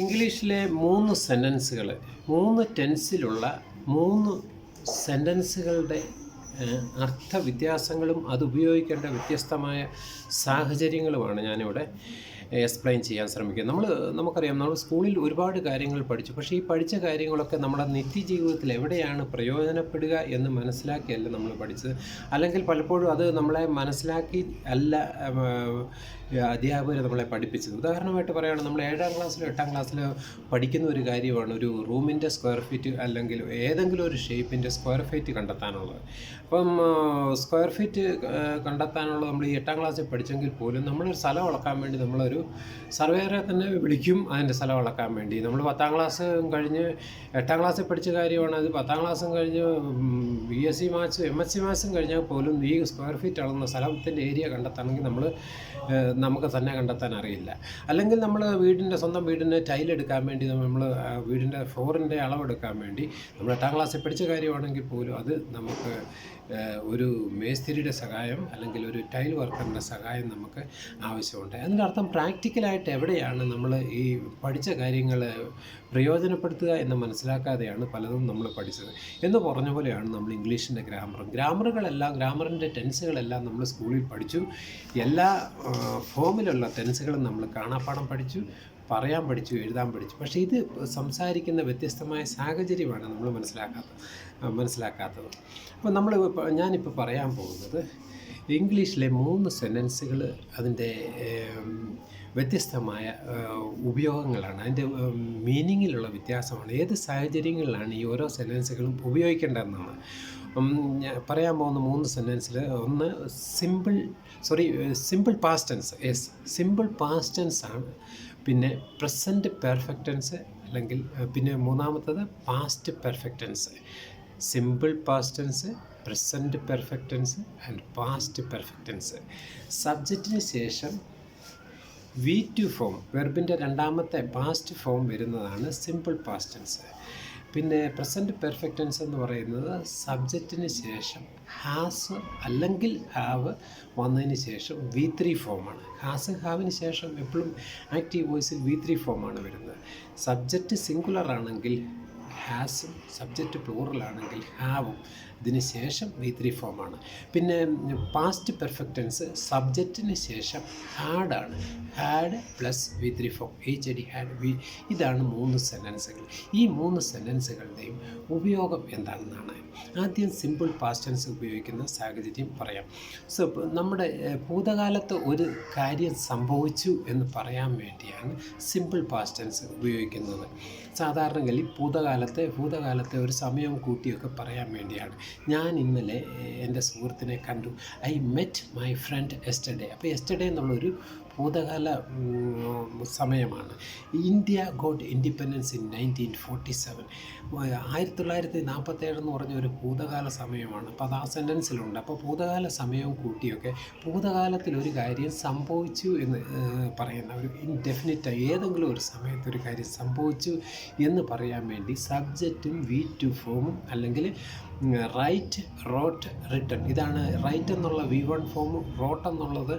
ഇംഗ്ലീഷിലെ 3 സെൻറ്റൻസുകൾ 3 ടെൻസിലുള്ള 3 സെൻറ്റൻസുകളുടെ അർത്ഥവ്യത്യാസങ്ങളും അതുപയോഗിക്കേണ്ട വ്യത്യസ്തമായ സാഹചര്യങ്ങളുമാണ് ഞാനിവിടെ എക്സ്പ്ലെയിൻ ചെയ്യാൻ ശ്രമിക്കുക. നമുക്കറിയാം, നമ്മൾ സ്കൂളിൽ ഒരുപാട് കാര്യങ്ങൾ പഠിച്ചു. പക്ഷേ ഈ പഠിച്ച കാര്യങ്ങളൊക്കെ നമ്മുടെ നിത്യജീവിതത്തിൽ എവിടെയാണ് പ്രയോജനപ്പെടുക എന്ന് മനസ്സിലാക്കിയല്ല നമ്മൾ പഠിച്ചത്. അല്ലെങ്കിൽ പലപ്പോഴും അത് നമ്മളെ മനസ്സിലാക്കി അല്ല അധ്യാപകർ നമ്മളെ പഠിപ്പിച്ചത്. ഉദാഹരണമായിട്ട് പറയുകയാണെങ്കിൽ, നമ്മൾ 7ാം ക്ലാസ്സിലോ 8ാം ക്ലാസ്സിലോ പഠിക്കുന്ന ഒരു കാര്യമാണ് ഒരു റൂമിൻ്റെ സ്ക്വയർ ഫീറ്റ് അല്ലെങ്കിൽ ഏതെങ്കിലും ഒരു ഷേപ്പിൻ്റെ സ്ക്വയർ ഫീറ്റ് കണ്ടെത്താനുള്ളത്. അപ്പം സ്ക്വയർ ഫീറ്റ് കണ്ടെത്താനുള്ളത് നമ്മൾ ഈ 8ാം ക്ലാസ്സിൽ പഠിച്ചെങ്കിൽ പോലും നമ്മളൊരു സ്ഥലം അളക്കാൻ വേണ്ടി നമ്മളൊരു സർവേയറെ തന്നെ വിളിക്കും അതിൻ്റെ സ്ഥലം അളക്കാൻ വേണ്ടി. നമ്മൾ 10ാം ക്ലാസ് കഴിഞ്ഞ് 8ാം ക്ലാസ്സിൽ പഠിച്ച കാര്യമാണ് അത്. 10ാം ക്ലാസ്സും കഴിഞ്ഞ് BSc മാത്സും MSc മാത്സും കഴിഞ്ഞാൽ പോലും ഈ സ്ക്വയർ ഫീറ്റ് അളന്ന സ്ഥലത്തിൻ്റെ ഏരിയ കണ്ടെത്തണമെങ്കിൽ നമുക്ക് തന്നെ കണ്ടെത്താൻ അറിയില്ല. അല്ലെങ്കിൽ നമ്മൾ സ്വന്തം വീടിൻ്റെ ടൈലെടുക്കാൻ വേണ്ടി നമ്മൾ വീടിൻ്റെ ഫ്ലോറിൻ്റെ അളവെടുക്കാൻ വേണ്ടി നമ്മൾ 8ാം ക്ലാസ്സിൽ പഠിച്ച കാര്യമാണെങ്കിൽ പോലും അത് നമുക്ക് ഒരു മേസ്തിരിയുടെ സഹായം അല്ലെങ്കിൽ ഒരു ടൈൽ വർക്കറിൻ്റെ സഹായം നമുക്ക് ആവശ്യമുണ്ട്. അതിൻ്റെ അർത്ഥം പ്രാക്ടിക്കലായിട്ട് എവിടെയാണ് നമ്മൾ ഈ പഠിച്ച കാര്യങ്ങൾ പ്രയോജനപ്പെടുത്തുക എന്ന് മനസ്സിലാക്കാതെയാണ് പലതും നമ്മൾ പഠിച്ചത് എന്ന് പറഞ്ഞ പോലെയാണ് നമ്മൾ ഇംഗ്ലീഷിൻ്റെ ഗ്രാമറിൻ്റെ ടെൻസുകളെല്ലാം നമ്മൾ സ്കൂളിൽ പഠിച്ചു. എല്ലാ ഫോമിലുള്ള ടെൻസുകളും നമ്മൾ കാണാപ്പാഠം പഠിച്ചു, പറയാൻ പഠിച്ചു, എഴുതാൻ പഠിച്ചു. പക്ഷേ ഇത് സംസാരിക്കുന്ന വ്യത്യസ്തമായ സാഹചര്യമാണ് നമ്മൾ മനസ്സിലാക്കാത്തത്. അപ്പോൾ ഞാനിപ്പോൾ പറയാൻ പോകുന്നത് ഇംഗ്ലീഷിലെ 3 സെൻറ്റൻസുകൾ അതിൻ്റെ വ്യത്യസ്തമായ ഉപയോഗങ്ങളാണ്, അതിൻ്റെ മീനിങ്ങിലുള്ള വ്യത്യാസമാണ്. ഏത് സാഹചര്യങ്ങളിലാണ് ഈ ഓരോ സെൻറ്റൻസുകളും ഉപയോഗിക്കേണ്ടതെന്നാണ് പറയാൻ പോകുന്ന 3 സെൻറ്റൻസിൽ. ഒന്ന് simple past tense. Simple past tense ആണ്. പിന്നെ പ്രസൻറ്റ് പെർഫെക്റ്റ് ടെൻസ്, അല്ലെങ്കിൽ പിന്നെ മൂന്നാമത്തത് past perfect tense. Simple past tense, present perfect tense and past perfect tense. സബ്ജക്റ്റിന് ശേഷം V2 ഫോം, വെർബിൻ്റെ രണ്ടാമത്തെ പാസ്റ്റ് ഫോം വരുന്നതാണ് സിമ്പിൾ പാസ്റ്റ് ടെൻസ്. പിന്നെ പ്രസൻറ്റ് പെർഫെക്റ്റ് ടെൻസ് എന്ന് പറയുന്നത് സബ്ജക്റ്റിന് ശേഷം ഹാസ് അല്ലെങ്കിൽ ഹാവ് വന്നതിന് ശേഷം V3 ഫോമാണ്. ഹാസ് ഹാവിന് ശേഷം എപ്പോഴും ആക്റ്റീവ് വോയിസിൽ V3 ഫോമാണ് വരുന്നത്. സബ്ജക്റ്റ് സിംഗുലർ ആണെങ്കിൽ ഹാസും, സബ്ജക്റ്റ് പ്ലൂറലാണെങ്കിൽ ഹാവും, ഇതിന് ശേഷം V3 ഫോമാണ്. പിന്നെ പാസ്റ്റ് പെർഫെക്റ്റ് ടെൻസ് സബ്ജക്റ്റിന് ശേഷം ഹാഡാണ്. Had plus V3 form, HAD had. ഇതാണ് 3 സെൻറ്റൻസുകൾ. ഈ 3 സെൻറ്റൻസുകളുടെയും ഉപയോഗം എന്താണെന്നാണ് ആദ്യം സിമ്പിൾ പാസ്റ്റ് ടെൻസ് ഉപയോഗിക്കുന്ന സാഹചര്യം പറയാം. നമ്മുടെ ഭൂതകാലത്ത് ഒരു കാര്യം സംഭവിച്ചു എന്ന് പറയാൻ വേണ്ടിയാണ് സിമ്പിൾ പാസ്റ്റ് ടെൻസ് ഉപയോഗിക്കുന്നത്. സാധാരണഗതി ഭൂതകാലത്തെ ഒരു സമയം കൂട്ടിയൊക്കെ പറയാൻ വേണ്ടിയാണ്. ഞാൻ ഇന്നലെ എൻ്റെ സുഹൃത്തിനെ കണ്ടു. I met my friend yesterday. അപ്പോൾ യെസ്റ്റർഡേ എന്നുള്ളൊരു ഭൂതകാല സമയമാണ്. India got independence in 1947. 1947 എന്ന് പറഞ്ഞ ഒരു ഭൂതകാല സമയമാണ്. അപ്പോൾ അത് ആ സെൻറ്റൻസിലുണ്ട്. അപ്പോൾ ഭൂതകാല സമയവും കൂട്ടിയൊക്കെ ഭൂതകാലത്തിൽ ഒരു കാര്യം സംഭവിച്ചു എന്ന് പറയുന്ന ഒരു ഇൻഡെഫിനിറ്റായി ഏതെങ്കിലും ഒരു സമയത്ത് ഒരു കാര്യം സംഭവിച്ചു എന്ന് പറയാൻ വേണ്ടി സബ്ജക്റ്റും V2 ഫോമും അല്ലെങ്കിൽ റൈറ്റ്, റോട്ട്, റിട്ടൺ. ഇതാണ് റൈറ്റ് എന്നുള്ള V1 ഫോമും റോട്ട് എന്നുള്ളത്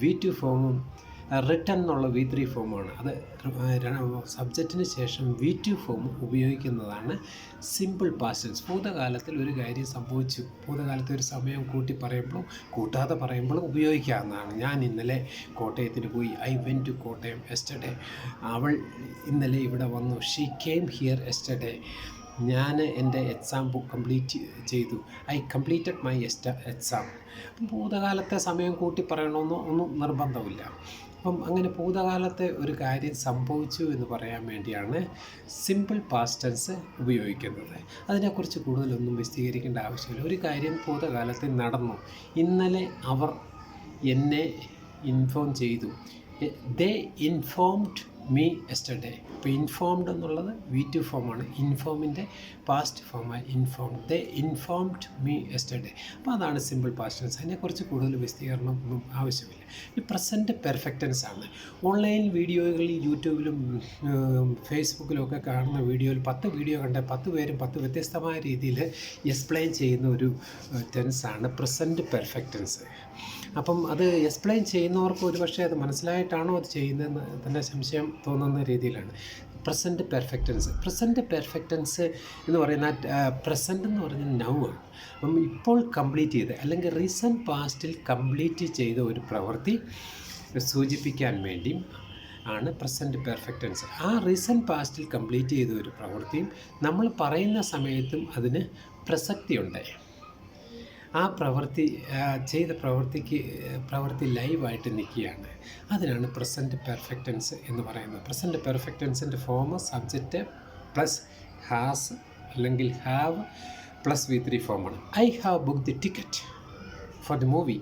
V2 ഫോമും റിട്ടൺ എന്നുള്ള V3 ഫോമാണ്. അത് സബ്ജക്റ്റിന് ശേഷം V2 ഫോം ഉപയോഗിക്കുന്നതാണ് സിമ്പിൾ പാസ്റ്റ് ടെൻസ്. ഭൂതകാലത്തിൽ ഒരു കാര്യം സംഭവിച്ചു, ഭൂതകാലത്തെ ഒരു സമയം കൂട്ടാതെ പറയുമ്പോഴും ഉപയോഗിക്കാവുന്നതാണ്. ഞാൻ ഇന്നലെ കോട്ടയത്തിന് പോയി. I went to Kottayam yesterday. അവൾ ഇന്നലെ ഇവിടെ വന്നു. She came here yesterday. ഞാൻ എൻ്റെ എക്സാം കംപ്ലീറ്റ് ചെയ്തു. I completed my exam. ഭൂതകാലത്തെ സമയം കൂട്ടി പറയണമെന്നോ ഒന്നും നിർബന്ധമില്ല. അപ്പം അങ്ങനെ ഭൂതകാലത്തെ ഒരു കാര്യം സംഭവിച്ചു എന്ന് പറയാൻ വേണ്ടിയാണ് സിമ്പിൾ പാസ്റ്റ് ടെൻസ് ഉപയോഗിക്കുന്നത്. അതിനെക്കുറിച്ച് കൂടുതലൊന്നും വിശദീകരിക്കേണ്ട ആവശ്യമില്ല. ഒരു കാര്യം ഭൂതകാലത്തിൽ നടന്നു. ഇന്നലെ അവർ എന്നെ ഇൻഫോം ചെയ്തു. They informed me yesterday. ഇപ്പോൾ ഇൻഫോംഡ് എന്നുള്ളത് V2 ഫോമാണ്. ഇൻഫോമിൻ്റെ പാസ്റ്റ് ഫോമായി informed. They informed me yesterday. അപ്പോൾ അതാണ് സിമ്പിൾ പാസ്റ്റ് ടെൻസ്. അതിനെക്കുറിച്ച് കൂടുതൽ വിശദീകരണം ഒന്നും ആവശ്യമില്ല. ഈ പ്രസൻറ്റ് പെർഫെക്റ്റ് ടെൻസ് ആണ്. ഓൺലൈൻ വീഡിയോകളിൽ യൂട്യൂബിലും ഫേസ്ബുക്കിലും ഒക്കെ കാണുന്ന വീഡിയോയിൽ 10 വീഡിയോ കണ്ട 10 പേരും 10 വ്യത്യസ്തമായ രീതിയിൽ എക്സ്പ്ലെയിൻ ചെയ്യുന്ന ഒരു ടെൻസാണ് പ്രസൻറ്റ് പെർഫെക്റ്റ് ടെൻസ്. അപ്പം അത് എക്സ്പ്ലെയിൻ ചെയ്യുന്നവർക്ക് ഒരുപക്ഷെ അത് മനസ്സിലായിട്ടാണോ അത് ചെയ്യുന്നതെന്ന് തന്നെ സംശയം തോന്നുന്ന രീതിയിലാണ്. പ്രസൻറ്റ് പെർഫെക്റ്റൻസ് എന്ന് പറയുന്ന പ്രസൻറ്റ് എന്ന് പറഞ്ഞ നൗ ആണ്. അപ്പം ഇപ്പോൾ കംപ്ലീറ്റ് ചെയ്ത് അല്ലെങ്കിൽ റീസെൻറ്റ് പാസ്റ്റിൽ കംപ്ലീറ്റ് ചെയ്ത ഒരു പ്രവൃത്തി സൂചിപ്പിക്കാൻ വേണ്ടി ആണ് പ്രസൻറ്റ് പെർഫെക്റ്റൻസ്. ആ റീസെൻറ്റ് പാസ്റ്റിൽ കംപ്ലീറ്റ് ചെയ്ത ഒരു പ്രവൃത്തിയും നമ്മൾ പറയുന്ന സമയത്തും അതിന് പ്രസക്തിയുണ്ട്. ആ ചെയ്ത പ്രവൃത്തി ലൈവായിട്ട് നിൽക്കുകയാണ്. അതിനാണ് പ്രസൻറ്റ് പെർഫെക്റ്റൻസ് എന്ന് പറയുന്നത്. പ്രസൻറ്റ് പെർഫെക്റ്റൻസിൻ്റെ ഫോം സബ്ജക്റ്റ് പ്ലസ് ഹാസ് അല്ലെങ്കിൽ ഹാവ് പ്ലസ് V3 ഫോമാണ്. I have book the ticket for the movie.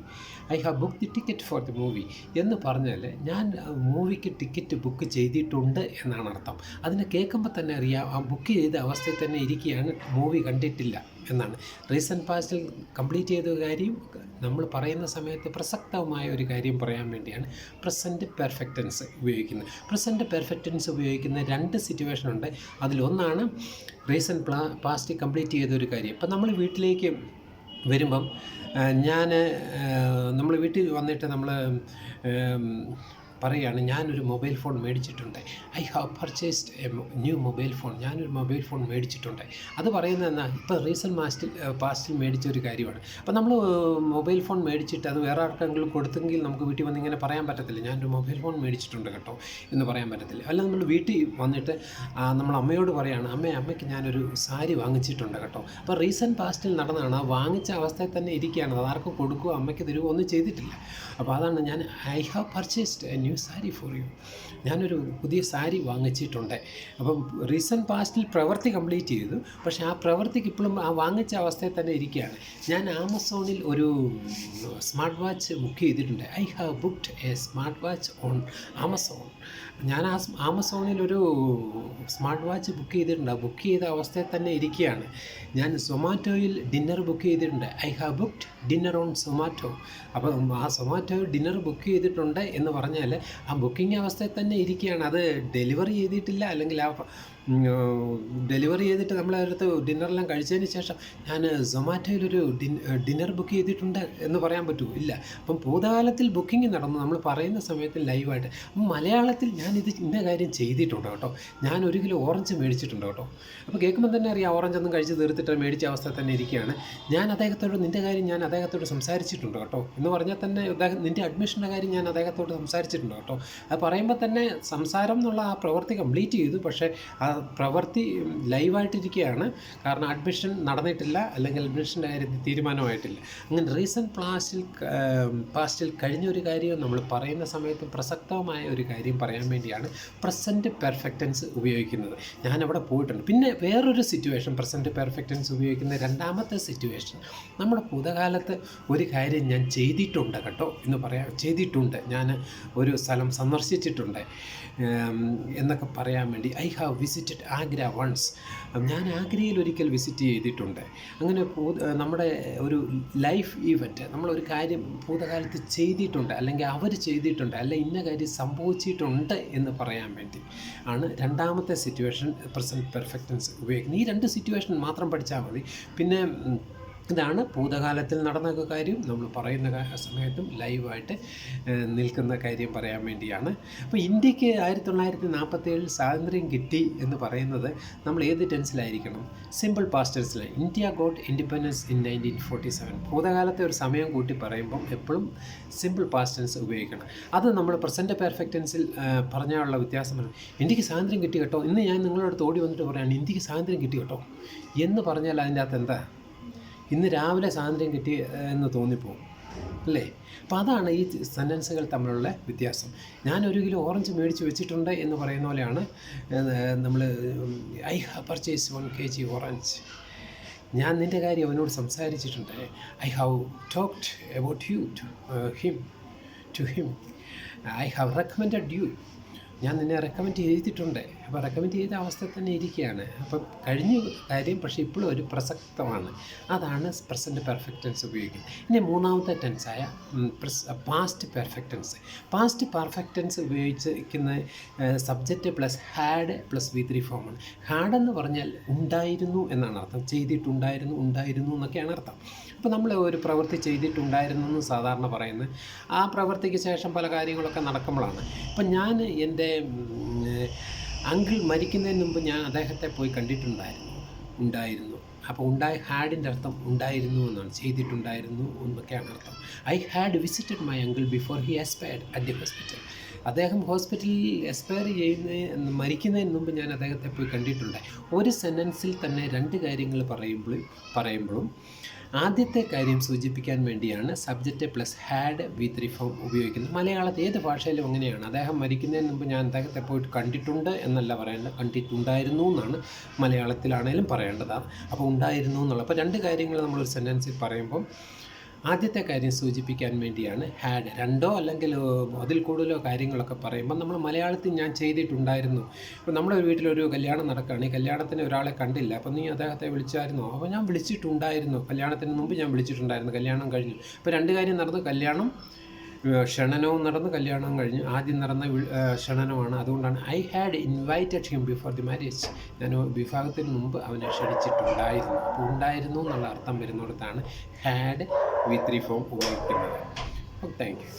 I have book the ticket for the movie എന്ന് പറഞ്ഞാൽ ഞാൻ മൂവിക്ക് ടിക്കറ്റ് ബുക്ക് ചെയ്തിട്ടുണ്ട് എന്നാണ് അർത്ഥം. അതിനെ കേൾക്കുമ്പോൾ തന്നെ അറിയാം ആ ബുക്ക് ചെയ്ത അവസ്ഥയിൽ തന്നെ ഇരിക്കുകയാണ്, മൂവി കണ്ടിട്ടില്ല എന്നാണ്. റീസെൻറ്റ് പാസ്റ്റിൽ കംപ്ലീറ്റ് ചെയ്ത കാര്യം നമ്മൾ പറയുന്ന സമയത്ത് പ്രസക്തമായ ഒരു കാര്യം പറയാൻ വേണ്ടിയാണ് പ്രസൻറ്റ് പെർഫെക്റ്റൻസ് ഉപയോഗിക്കുന്നത്. പ്രസൻറ്റ് പെർഫെക്റ്റൻസ് ഉപയോഗിക്കുന്ന 2 സിറ്റുവേഷൻ ഉണ്ട്. അതിലൊന്നാണ് റീസെൻറ്റ് പാസ്റ്റ് കംപ്ലീറ്റ് ചെയ്തൊരു കാര്യം. ഇപ്പം നമ്മൾ വീട്ടിലേക്ക് വരുമ്പം നമ്മൾ വീട്ടിൽ വന്നിട്ട് നമ്മൾ പറയുകയാണ് ഞാനൊരു മൊബൈൽ ഫോൺ മേടിച്ചിട്ടുണ്ട്. I have purchased A new mobile phone. ഞാനൊരു മൊബൈൽ ഫോൺ മേടിച്ചിട്ടുണ്ട്. അത് പറയുന്നത് എന്നാൽ ഇപ്പോൾ റീസെൻറ്റ് പാസ്റ്റിൽ മേടിച്ച ഒരു കാര്യമാണ്. അപ്പോൾ നമ്മൾ മൊബൈൽ ഫോൺ മേടിച്ചിട്ട് അത് വേറെ ആർക്കെങ്കിലും കൊടുത്തെങ്കിൽ നമുക്ക് വീട്ടിൽ വന്ന് ഇങ്ങനെ പറയാൻ പറ്റത്തില്ല, ഞാനൊരു മൊബൈൽ ഫോൺ മേടിച്ചിട്ടുണ്ട് കേട്ടോ എന്ന് പറയാൻ പറ്റത്തില്ല. അല്ല നമ്മൾ വീട്ടിൽ വന്നിട്ട് നമ്മൾ അമ്മയോട് പറയുകയാണ്, അമ്മയ്ക്ക് ഞാനൊരു സാരി വാങ്ങിച്ചിട്ടുണ്ട് കേട്ടോ. അപ്പോൾ റീസെൻറ്റ് പാസ്റ്റിൽ നടന്നതാണ്, ആ വാങ്ങിച്ച അവസ്ഥയിൽ തന്നെ ഇരിക്കുകയാണ്. അത് ആർക്കും കൊടുക്കുകയോ അമ്മയ്ക്ക് തരുമോ ഒന്നും ചെയ്തിട്ടില്ല. അപ്പോൾ അതാണ് ഞാൻ I have purchased A new sari for you. ഞാനൊരു പുതിയ സാരി വാങ്ങിച്ചിട്ടുണ്ട്. അപ്പം റീസെൻറ്റ് പാസ്റ്റിൽ പ്രവൃത്തി കംപ്ലീറ്റ് ചെയ്തു, പക്ഷേ ആ പ്രവൃത്തിക്ക് ഇപ്പോഴും ആ വാങ്ങിച്ച അവസ്ഥയിൽ തന്നെ ഇരിക്കുകയാണ്. ഞാൻ ആമസോണിൽ ഒരു സ്മാർട്ട് വാച്ച് ബുക്ക് ചെയ്തിട്ടുണ്ട്. I have booked A smart watch on Amazon. ഞാൻ ആമസോണിൽ ഒരു സ്മാർട്ട് വാച്ച് ബുക്ക് ചെയ്തിട്ടുണ്ട്. ആ ബുക്ക് ചെയ്ത അവസ്ഥയിൽ തന്നെ ഇരിക്കുകയാണ്. ഞാൻ സൊമാറ്റോയിൽ ഡിന്നർ ബുക്ക് ചെയ്തിട്ടുണ്ട്. I have booked dinner on Zomato. അപ്പം ആ സൊമാറ്റോയിൽ ഡിന്നർ ബുക്ക് ചെയ്തിട്ടുണ്ട് എന്ന് പറഞ്ഞാൽ ആ ബുക്കിംഗ് അവസ്ഥയിൽ തന്നെ ഇരിക്കുകയാണ്. അത് ഡെലിവറി ചെയ്തിട്ടില്ല, അല്ലെങ്കിൽ ആ ഡെലിവറി ചെയ്തിട്ട് നമ്മളടുത്ത് ഡിന്നറെല്ലാം കഴിച്ചതിന് ശേഷം ഞാൻ സൊമാറ്റോയിലൊരു ഡിന്നർ ബുക്ക് ചെയ്തിട്ടുണ്ട് എന്ന് പറയാൻ പറ്റുമോ? ഇല്ല. അപ്പം ഭൂതകാലത്തിൽ ബുക്കിംഗ് നടന്നു, നമ്മൾ പറയുന്ന സമയത്ത് ലൈവായിട്ട്. അപ്പം മലയാളത്തിൽ ഞാനിത് ഇന്ന കാര്യം ചെയ്തിട്ടുണ്ട് കേട്ടോ, ഞാൻ 1 കിലോ ഓറഞ്ച് മേടിച്ചിട്ടുണ്ട് കേട്ടോ. അപ്പോൾ കേൾക്കുമ്പോൾ തന്നെ അറിയാം ഓറഞ്ചൊന്നും കഴിച്ച് തീർത്തിട്ട് മേടിച്ച അവസ്ഥ തന്നെ ഇരിക്കുകയാണ്. ഞാൻ നിൻ്റെ കാര്യം ഞാൻ അദ്ദേഹത്തോട് സംസാരിച്ചിട്ടുണ്ട് കേട്ടോ എന്ന് പറഞ്ഞാൽ തന്നെ നിൻ്റെ അഡ്മിഷൻ്റെ കാര്യം ഞാൻ അദ്ദേഹത്തോട് സംസാരിച്ചിട്ടുണ്ട് കേട്ടോ. അത് പറയുമ്പോൾ തന്നെ സംസാരം എന്നുള്ള ആ പ്രവൃത്തി കംപ്ലീറ്റ് ചെയ്തു, പക്ഷേ ആ പ്രവൃത്തി ലൈവായിട്ടിരിക്കുകയാണ്. കാരണം അഡ്മിഷൻ നടന്നിട്ടില്ല, അല്ലെങ്കിൽ അഡ്മിഷൻ്റെ കാര്യത്തിൽ തീരുമാനമായിട്ടില്ല. അങ്ങനെ റീസെൻറ്റ് പാസ്റ്റിൽ കഴിഞ്ഞൊരു കാര്യം നമ്മൾ പറയുന്ന സമയത്ത് പ്രസക്തമായ ഒരു കാര്യം പറയാൻ വേണ്ടിയാണ് പ്രസൻറ്റ് പെർഫെക്റ്റൻസ് ഉപയോഗിക്കുന്നത്. ഞാനവിടെ പോയിട്ടുണ്ട്. പിന്നെ വേറൊരു സിറ്റുവേഷൻ പ്രസൻറ്റ് പെർഫെക്റ്റൻസ് ഉപയോഗിക്കുന്ന 2ാമത്തെ സിറ്റുവേഷൻ, നമ്മുടെ ഭൂതകാലത്ത് ഒരു കാര്യം ഞാൻ ചെയ്തിട്ടുണ്ട് കേട്ടോ എന്ന് പറയാം. ചെയ്തിട്ടുണ്ട്, ഞാൻ ഒരു സ്ഥലം സന്ദർശിച്ചിട്ടുണ്ട് എന്നൊക്കെ പറയാൻ വേണ്ടി. I have visited Agra once. ഞാൻ ആഗ്രയിൽ ഒരിക്കൽ വിസിറ്റ് ചെയ്തിട്ടുണ്ട്. അങ്ങനെ നമ്മുടെ ഒരു ലൈഫ് ഈവൻറ്റ്, നമ്മളൊരു കാര്യം ഭൂതകാലത്ത് ചെയ്തിട്ടുണ്ട്, അല്ലെങ്കിൽ അവർ ചെയ്തിട്ടുണ്ട്, അല്ല ഇന്ന കാര്യം സംഭവിച്ചിട്ടുണ്ട് എന്ന് പറയാൻ വേണ്ടി ആണ് 2ാമത്തെ സിറ്റുവേഷൻ പ്രസൻറ്റ് പെർഫെക്റ്റൻസ് ഉപയോഗിക്കുന്നത്. ഈ 2 സിറ്റുവേഷൻ മാത്രം പഠിച്ചാൽ മതി. പിന്നെ ഇതാണ് ഭൂതകാലത്തിൽ നടന്ന കാര്യം നമ്മൾ പറയുന്ന സമയത്തും ലൈവായിട്ട് നിൽക്കുന്ന കാര്യം പറയാൻ വേണ്ടിയാണ്. അപ്പോൾ ഇന്ത്യക്ക് 1947 സ്വാതന്ത്ര്യം കിട്ടി എന്ന് പറയുന്നത് നമ്മൾ ഏത് ടെൻസിലായിരിക്കണം? സിമ്പിൾ പാസ്റ്റ് ടെൻസിൽ. India got independence in 1947. ഭൂതകാലത്തെ ഒരു സമയം കൂട്ടി പറയുമ്പം എപ്പോഴും സിമ്പിൾ പാസ്റ്റ് ടെൻസ് ഉപയോഗിക്കണം. അത് നമ്മൾ പ്രസൻറ്റ് പെർഫെക്റ്റൻസിൽ പറഞ്ഞാലുള്ള വ്യത്യാസമാണ്. ഇന്ത്യക്ക് സ്വാതന്ത്ര്യം കിട്ടി കേട്ടോ, ഇന്ന് ഞാൻ നിങ്ങളുടെ അടുത്ത് ഓടി വന്നിട്ട് പറയുകയാണ് ഇന്ത്യക്ക് സ്വാതന്ത്ര്യം കിട്ടി കേട്ടോ എന്ന് പറഞ്ഞാൽ അതിൻ്റെ അകത്ത് എന്താ? ഇന്ന് രാവിലെ സ്വാതന്ത്ര്യം കിട്ടി എന്ന് തോന്നിപ്പോവും അല്ലേ? അപ്പോൾ അതാണ് ഈ സെൻറ്റൻസുകൾ തമ്മിലുള്ള വ്യത്യാസം. ഞാൻ 1 കിലോ ഓറഞ്ച് മേടിച്ച് വെച്ചിട്ടുണ്ട് എന്ന് പറയുന്ന പോലെയാണ് നമ്മൾ I have purchase 1 kg orange. ഞാൻ നിൻ്റെ കാര്യം അവനോട് സംസാരിച്ചിട്ടുണ്ട്. I have talked about you to him. I have recommended you. ഞാൻ നിന്നെ റെക്കമെൻഡ് ചെയ്തിട്ടുണ്ട്. അപ്പോൾ റെക്കമെൻഡ് ചെയ്ത അവസ്ഥയിൽ തന്നെ ഇരിക്കുകയാണ്. അപ്പം കഴിഞ്ഞ കാര്യം പക്ഷേ ഇപ്പോഴും ഒരു പ്രസക്തമാണ്. അതാണ് പ്രസൻറ്റ് പെർഫെക്റ്റ് ടെൻസ് ഉപയോഗിക്കുന്നത്. ഇനി മൂന്നാമത്തെ ടെൻസായ past perfect tense. Past perfect tense ഉപയോഗിച്ചിരിക്കുന്ന subject plus had plus V3 ഫോമാണ്. ഹാഡ് എന്ന് പറഞ്ഞാൽ ഉണ്ടായിരുന്നു എന്നാണ് അർത്ഥം. ചെയ്തിട്ടുണ്ടായിരുന്നു, ഉണ്ടായിരുന്നു എന്നൊക്കെയാണ് അർത്ഥം. അപ്പോൾ നമ്മൾ ഒരു പ്രവൃത്തി ചെയ്തിട്ടുണ്ടായിരുന്നു എന്ന് സാധാരണ പറയുന്നത് ആ പ്രവൃത്തിക്ക് ശേഷം പല കാര്യങ്ങളൊക്കെ നടക്കുമ്പോഴാണ്. ഇപ്പം ഞാൻ എൻ്റെ അങ്കിൾ മരിക്കുന്നതിന് മുമ്പ് ഞാൻ അദ്ദേഹത്തെ പോയി കണ്ടിട്ടുണ്ടായിരുന്നു, ഉണ്ടായിരുന്നു. അപ്പോൾ ഹാഡിൻ്റെ അർത്ഥം ഉണ്ടായിരുന്നു എന്നാണ്, ചെയ്തിട്ടുണ്ടായിരുന്നു എന്നൊക്കെയാണ് അർത്ഥം. I had visited my uncle before he expired at the hospital. അദ്ദേഹം ഹോസ്പിറ്റലിൽ എക്സ്പയർ മരിക്കുന്നതിന് മുമ്പ് ഞാൻ അദ്ദേഹത്തെ പോയി കണ്ടിട്ടുണ്ടായി. ഒരു സെൻറ്റൻസിൽ തന്നെ രണ്ട് കാര്യങ്ങൾ പറയുമ്പോഴും ആദ്യത്തെ കാര്യം സൂചിപ്പിക്കാൻ വേണ്ടിയാണ് subject plus had V3 form ഉപയോഗിക്കുന്നത്. മലയാളത്തിൽ ഏത് ഭാഷയിലും അങ്ങനെയാണ്. അദ്ദേഹം മരിക്കുന്നതിന് മുമ്പ് ഞാൻ അദ്ദേഹത്തെ പോയിട്ട് കണ്ടിട്ടുണ്ട് എന്നല്ല പറയേണ്ടത്, കണ്ടിട്ടുണ്ടായിരുന്നു എന്നാണ് മലയാളത്തിലാണേലും പറയേണ്ടതാണ്. അപ്പോൾ ഉണ്ടായിരുന്നു എന്നുള്ള, അപ്പോൾ രണ്ട് കാര്യങ്ങൾ നമ്മളൊരു സെൻറ്റൻസിൽ പറയുമ്പം ആദ്യത്തെ കാര്യം സൂചിപ്പിക്കാൻ വേണ്ടിയാണ് ഹാഡ്. രണ്ടോ അല്ലെങ്കിൽ അതിൽ കൂടുതലോ കാര്യങ്ങളൊക്കെ പറയുമ്പോൾ നമ്മൾ മലയാളത്തിൽ ഞാൻ ചെയ്തിട്ടുണ്ടായിരുന്നു. ഇപ്പോൾ നമ്മുടെ വീട്ടിലൊരു കല്യാണം നടക്കുകയാണ്, ഈ കല്യാണത്തിന് ഒരാളെ കണ്ടില്ല, അപ്പോൾ നീ അദ്ദേഹത്തെ വിളിച്ചായിരുന്നോ? അപ്പോൾ ഞാൻ വിളിച്ചിട്ടുണ്ടായിരുന്നു, കല്യാണത്തിന് മുമ്പ് ഞാൻ വിളിച്ചിട്ടുണ്ടായിരുന്നു, കല്യാണം കഴിഞ്ഞു. അപ്പോൾ രണ്ട് കാര്യം നടന്നു, കല്യാണം ക്ഷണനവും നടന്നു, കല്യാണം കഴിഞ്ഞു. ആദ്യം നടന്ന ക്ഷണനമാണ്. അതുകൊണ്ടാണ് I had invited him before the marriage. ഞാൻ വിവാഹത്തിന് മുമ്പ് അവനെ ക്ഷണിച്ചിട്ടുണ്ടായിരുന്നു. അപ്പോൾ ഉണ്ടായിരുന്നു എന്നുള്ള അർത്ഥം വരുന്നിടത്താണ് ഹാഡ് V3 ഫോം ഉപയോഗിക്കുന്നത്. Thank you.